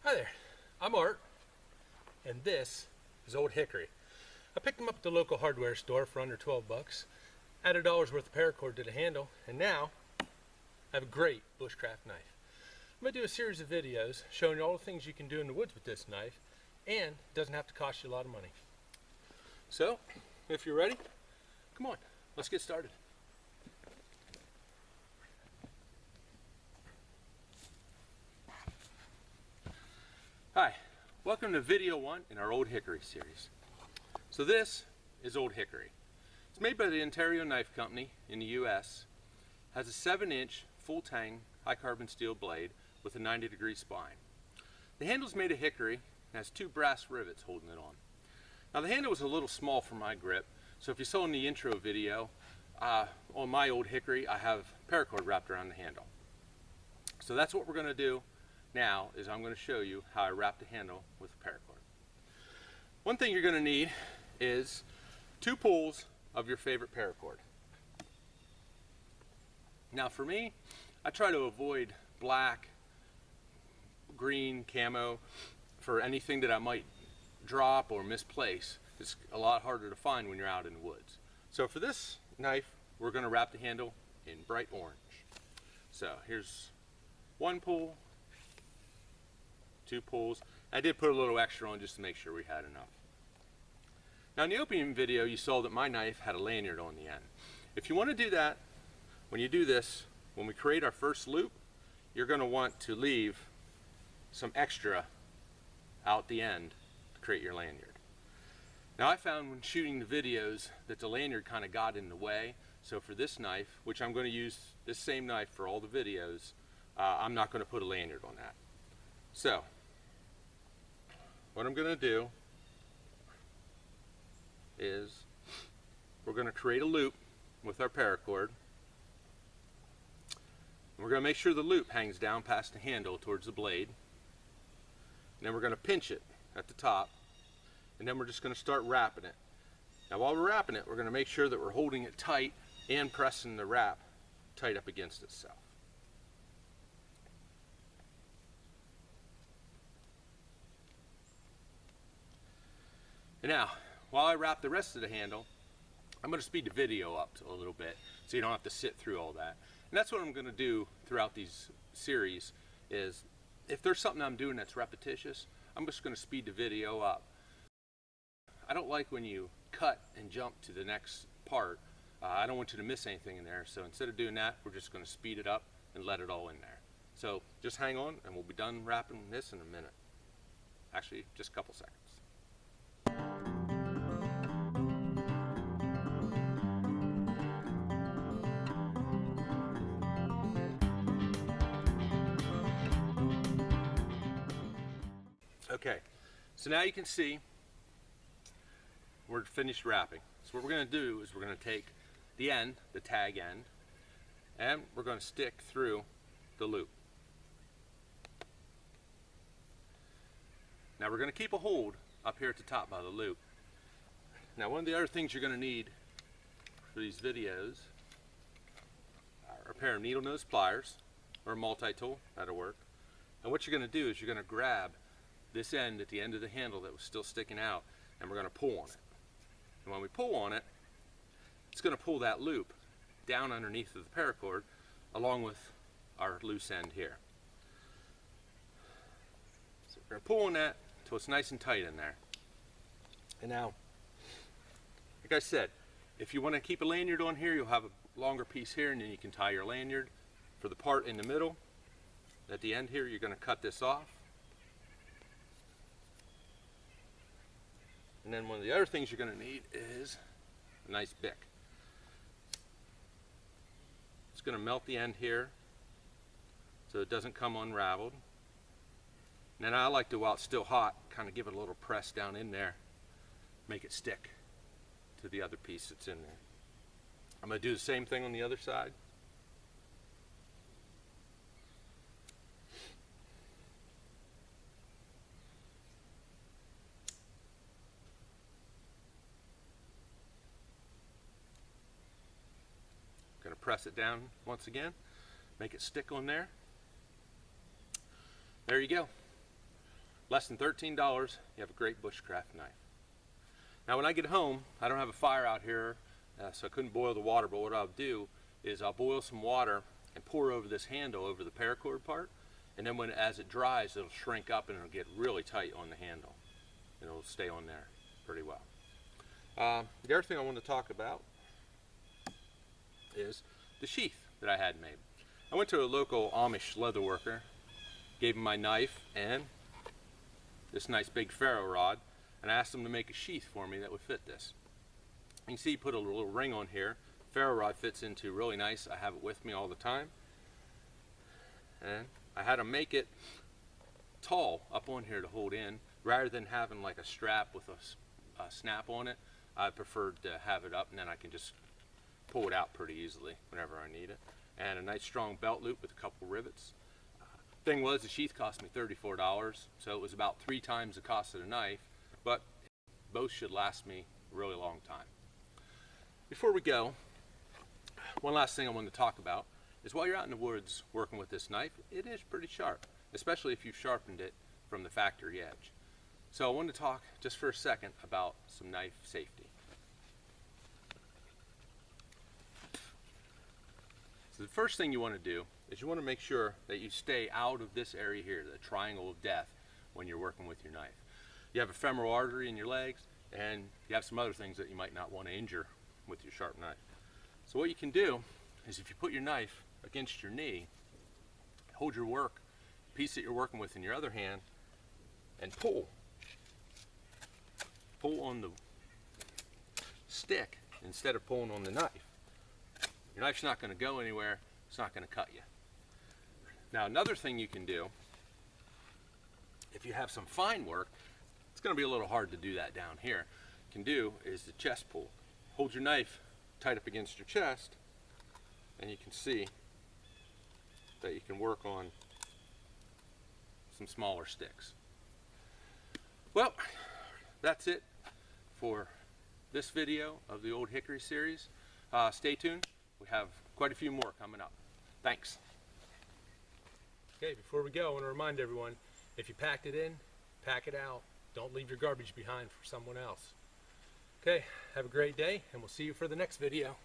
Hi there, I'm Art, and this is Old Hickory. I picked them up at the local hardware store for under 12 bucks, added $1 worth of paracord to the handle, and now I have a great bushcraft knife. I'm going to do a series of videos showing you all the things you can do in the woods with this knife, and it doesn't have to cost you a lot of money. So, if you're ready, come on, let's get started. Hi, welcome to video 1 in our Old Hickory series. So this is Old Hickory. It's made by the Ontario Knife Company in the US. Has a 7-inch full tang high carbon steel blade with a 90-degree spine. The handle is made of hickory and has 2 brass rivets holding it on. Now the handle was a little small for my grip, so if you saw in the intro video, on my Old Hickory I have paracord wrapped around the handle. So that's what we're going to do. Now is I'm going to show you how I wrap the handle with a paracord. One thing you're going to need is 2 pulls of your favorite paracord. Now for me, I try to avoid black, green, camo for anything that I might drop or misplace. It's a lot harder to find when you're out in the woods. So for this knife, we're going to wrap the handle in bright orange. So here's 1 pull, 2 pulls. I did put a little extra on just to make sure we had enough. Now in the opening video you saw that my knife had a lanyard on the end. If you want to do that, when you do this, when we create our first loop, you're going to want to leave some extra out the end to create your lanyard. Now I found when shooting the videos that the lanyard kind of got in the way, so for this knife, which I'm going to use this same knife for all the videos, I'm not going to put a lanyard on that. So what I'm going to do is we're going to create a loop with our paracord. And we're going to make sure the loop hangs down past the handle towards the blade. And then we're going to pinch it at the top. And then we're just going to start wrapping it. Now while we're wrapping it, we're going to make sure that we're holding it tight and pressing the wrap tight up against itself. And now, while I wrap the rest of the handle, I'm going to speed the video up a little bit so you don't have to sit through all that. And that's what I'm going to do throughout these series is if there's something I'm doing that's repetitious, I'm just going to speed the video up. I don't like when you cut and jump to the next part. I don't want you to miss anything in there, so instead of doing that, we're just going to speed it up and let it all in there. So just hang on and we'll be done wrapping this in a minute. Actually, just a couple seconds. Okay, so now you can see we're finished wrapping. So what we're going to do is we're going to take the end, the tag end, and we're going to stick through the loop. Now we're going to keep a hold up here at the top by the loop. Now one of the other things you're going to need for these videos are a pair of needle nose pliers or a multi-tool, that'll work. And what you're going to do is you're going to grab this end at the end of the handle that was still sticking out, and we're going to pull on it. And when we pull on it, it's going to pull that loop down underneath of the paracord along with our loose end here. So we're going to pull on that until it's nice and tight in there. And now, like I said, if you want to keep a lanyard on here, you'll have a longer piece here, and then you can tie your lanyard. For the part in the middle, at the end here, you're going to cut this off. And then one of the other things you're going to need is a nice bic. It's going to melt the end here so it doesn't come unraveled. And then I like to, while it's still hot, kind of give it a little press down in there, make it stick to the other piece that's in there. I'm going to do the same thing on the other side. press it down once again, make it stick on there. There you go. Less than $13, you have a great bushcraft knife. Now when I get home, I don't have a fire out here, so I couldn't boil the water, but what I'll do is I'll boil some water and pour over this handle over the paracord part, and then as it dries, it'll shrink up and it'll get really tight on the handle. It'll stay on there pretty well. The other thing I want to talk about is the sheath that I had made. I went to a local Amish leather worker, gave him my knife and this nice big ferro rod, and I asked him to make a sheath for me that would fit this. You can see he put a little ring on here. Ferro rod fits into really nice. I have it with me all the time. And I had him make it tall up on here to hold in, rather than having like a strap with a snap on it. I preferred to have it up and then I can just pull it out pretty easily whenever I need it. And a nice strong belt loop with a couple rivets. Thing was, the sheath cost me $34, so it was about 3 times the cost of the knife, but both should last me a really long time. Before we go, one last thing I want to talk about is while you're out in the woods working with this knife, it is pretty sharp, especially if you've sharpened it from the factory edge. So I want to talk just for a second about some knife safety. So the first thing you want to do is you want to make sure that you stay out of this area here, the triangle of death, when you're working with your knife. You have a femoral artery in your legs, and you have some other things that you might not want to injure with your sharp knife. So what you can do is if you put your knife against your knee, hold your piece that you're working with in your other hand, and pull. Pull on the stick instead of pulling on the knife. Your knife's not going to go anywhere, it's not going to cut you. Now another thing you can do, if you have some fine work, it's going to be a little hard to do that down here. What you can do is the chest pull. Hold your knife tight up against your chest, and you can see that you can work on some smaller sticks. Well, that's it for this video of the Old Hickory series. Stay tuned. We have quite a few more coming up. Thanks. Okay, before we go, I want to remind everyone, if you packed it in, pack it out. Don't leave your garbage behind for someone else. Okay, have a great day, and we'll see you for the next video.